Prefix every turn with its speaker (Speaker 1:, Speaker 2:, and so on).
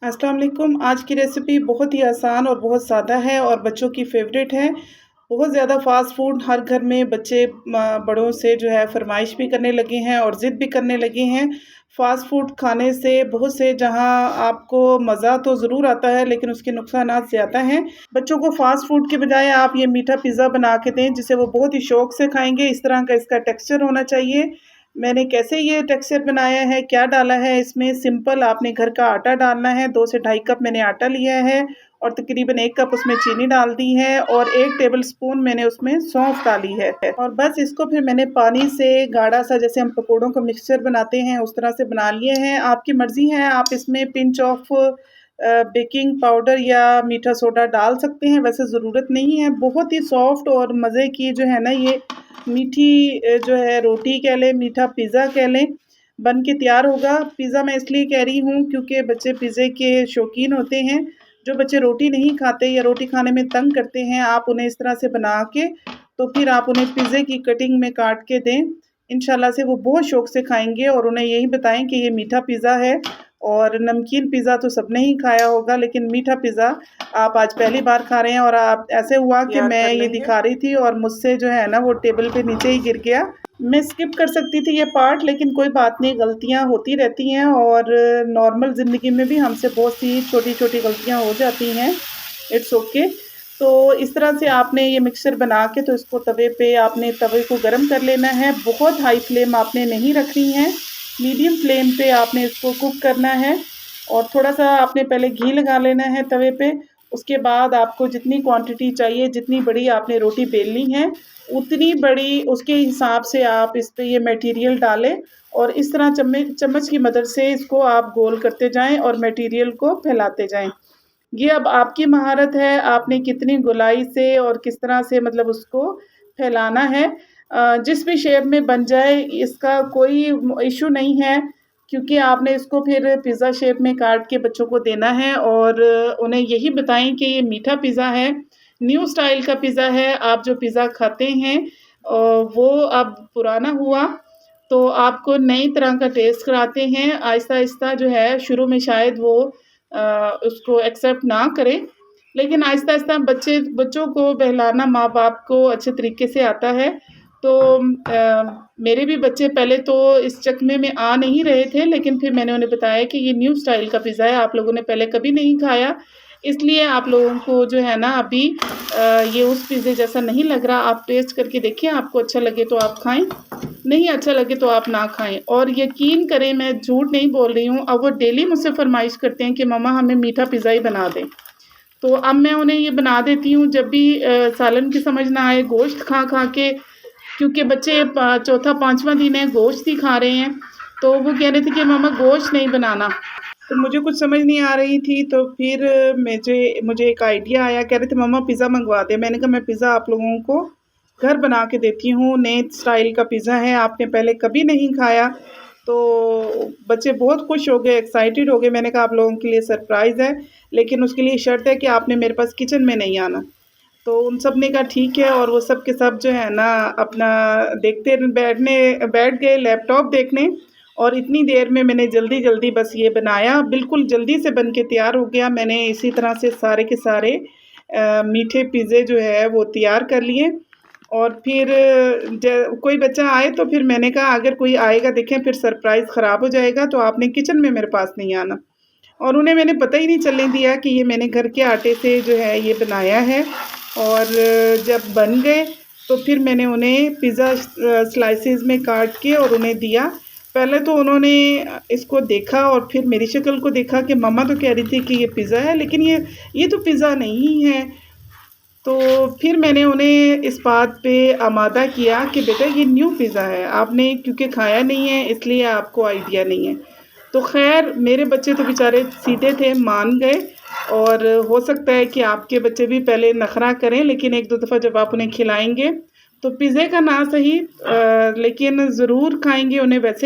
Speaker 1: अस्सलाम वालेकुम। आज की रेसिपी बहुत ही आसान और बहुत सादा है और बच्चों की फ़ेवरेट है। बहुत ज़्यादा फ़ास्ट फ़ूड हर घर में बच्चे बड़ों से जो है फ़रमाइश भी करने लगे हैं और ज़िद भी करने लगे हैं। फ़ास्ट फ़ूड खाने से बहुत से जहाँ आपको मज़ा तो ज़रूर आता है लेकिन उसके नुकसानात ज़्यादा हैं। बच्चों को फ़ास्ट फ़ूड के बजाय आप ये मीठा पिज़्ज़ा बना के दें जिसे वो बहुत ही शौक़ से खाएँगे। इस तरह का इसका टेक्सचर होना चाहिए। मैंने कैसे ये टेक्सचर बनाया है, क्या डाला है इसमें, सिंपल आपने घर का आटा डालना है। 2 से ढाई कप मैंने आटा लिया है और तकरीबन 1 कप उसमें चीनी डाल दी है और 1 टेबलस्पून मैंने उसमें सौंफ डाली है और बस इसको फिर मैंने पानी से गाढ़ा-सा, जैसे हम पकोड़ों का मिक्सचर बनाते हैं उस तरह से बना लिए हैं। आपकी मर्ज़ी है, आप इसमें पिंच ऑफ बेकिंग पाउडर या मीठा सोडा डाल सकते हैं, वैसे ज़रूरत नहीं है। बहुत ही सॉफ्ट और मज़े की जो है ना ये मीठी जो है रोटी कह लें, मीठा पिज़्ज़ा कह लें, बन के तैयार होगा। पिज़्ज़ा मैं इसलिए कह रही हूँ क्योंकि बच्चे पिज़्ज़े के शौकीन होते हैं। जो बच्चे रोटी नहीं खाते या रोटी खाने में तंग करते हैं, आप उन्हें इस तरह से बना के तो फिर आप उन्हें पिज़्ज़े की कटिंग में काट के दें। इंशाल्लाह से वो बहुत शौक़ से खाएँगे और उन्हें यही बताएँ कि ये मीठा पिज़्ज़ा है। और नमकीन पिज़्ज़ा तो सबने ही खाया होगा, लेकिन मीठा पिज़्ज़ा आप आज पहली बार खा रहे हैं और आप ऐसे हुआ कि मैं ये दिखा रही थी और मुझसे जो है ना वो टेबल पे नीचे ही गिर गया। मैं स्किप कर सकती थी ये पार्ट, लेकिन कोई बात नहीं, गलतियाँ होती रहती हैं और नॉर्मल ज़िंदगी में भी हमसे बहुत सी छोटी-छोटी गलतियाँ हो जाती हैं। It's okay. तो इस तरह से आपने ये मिक्सचर बना के तो इसको तवे पे आपने तवे को गरम कर लेना है। बहुत हाई फ्लेम आपने नहीं रखनी है, मीडियम फ्लेम पे आपने इसको कुक करना है और थोड़ा-सा आपने पहले घी लगा लेना है तवे पे। उसके बाद आपको जितनी क्वांटिटी चाहिए, जितनी बड़ी आपने रोटी बेलनी है, उतनी बड़ी उसके हिसाब से आप इस पे ये मटीरियल डालें और इस तरह चम्मच की मदद से इसको आप गोल करते जाएँ और मटीरियल को फैलाते जाएँ। ये अब आपकी महारत है, आपने कितनी गोलाई से और किस तरह से मतलब उसको फैलाना है। जिस भी शेप में बन जाए इसका कोई इश्यू नहीं है, क्योंकि आपने इसको फिर पिज़्ज़ा शेप में काट के बच्चों को देना है और उन्हें यही बताएँ कि ये मीठा पिज़्ज़ा है, न्यू स्टाइल का पिज़्ज़ा है। आप जो पिज़्ज़ा खाते हैं वो अब पुराना हुआ, तो आपको नई तरह का टेस्ट कराते हैं। आहिस्ता-आहिस्ता जो है, शुरू में शायद वो उसको एक्सेप्ट ना करें, लेकिन आहिस्ता-आहिस्ता बच्चों को बहलाना माँ-बाप को अच्छे तरीके से आता है। तो मेरे भी बच्चे पहले तो इस चकमे में आ नहीं रहे थे, लेकिन फिर मैंने उन्हें बताया कि ये न्यू स्टाइल का पिज़्ज़ा है, आप लोगों ने पहले कभी नहीं खाया, इसलिए आप लोगों को जो है ना अभी ये उस पिज़्ज़े जैसा नहीं लग रहा। आप टेस्ट करके देखिए, आपको अच्छा लगे तो आप खाएँ, नहीं अच्छा लगे तो आप ना खाएँ। और यकीन करें, मैं झूठ नहीं बोल रही हूँ, अब वो डेली मुझसे फ़रमाइश करते हैं कि मम्मा हमें मीठा पिज़्ज़ा ही बना दें। तो अब मैं उन्हें ये बना देती हूँ जब भी सालन की समझ ना आए, गोश्त खा-खा के, क्योंकि बच्चे चौथा 5वां दिन है गोश्त ही खा रहे हैं, तो वो कह रहे थे कि मम्मा गोश्त नहीं बनाना। तो मुझे कुछ समझ नहीं आ रही थी, तो फिर मुझे एक आइडिया आया, कह रहे थे मम्मा पिज़्ज़ा मँगवा दें। मैंने कहा मैं पिज़्ज़ा आप लोगों को घर बना के देती हूँ, नए स्टाइल का पिज़्ज़ा है, आपने पहले कभी नहीं खाया। तो बच्चे बहुत खुश हो गए, एक्साइटेड हो गए। मैंने कहा आप लोगों के लिए सरप्राइज़ है, लेकिन उसके लिए शर्त है कि आपने मेरे पास किचन में नहीं आना। तो उन सब ने कहा ठीक है और वो सब के सब जो है ना अपना देखते बैठ गए लैपटॉप देखने और इतनी देर में मैंने जल्दी-जल्दी बस ये बनाया, बिल्कुल जल्दी से बन के तैयार हो गया। मैंने इसी तरह से सारे के सारे मीठे पिज़्ज़े जो है वो तैयार कर लिए और फिर कोई बच्चा आए तो फिर मैंने कहा अगर कोई आएगा देखें फिर सरप्राइज़ ख़राब हो जाएगा, तो आपने किचन में मेरे पास नहीं आना। और उन्हें मैंने पता ही नहीं चलने दिया कि ये मैंने घर के आटे से जो है ये बनाया है। और जब बन गए तो फिर मैंने उन्हें पिज़्ज़ा स्लाइसेस में काट के और उन्हें दिया। पहले तो उन्होंने इसको देखा और फिर मेरी शक्ल को देखा कि मम्मा तो कह रही थी कि ये पिज़्ज़ा है, लेकिन ये तो पिज़्ज़ा नहीं है। तो फिर मैंने उन्हें इस बात पे आमादा किया कि बेटा ये न्यू पिज़्ज़ा है, आपने क्योंकि खाया नहीं है इसलिए आपको आइडिया नहीं है। तो ख़ैर मेरे बच्चे तो बेचारे सीधे थे, मान गए और हो सकता है कि आपके बच्चे भी पहले नखरा करें, लेकिन 1-2 दफ़ा जब आप उन्हें खिलाएँगे तो पिज़्ज़े का ना सही लेकिन ज़रूर खाएँगे, उन्हें वैसे ही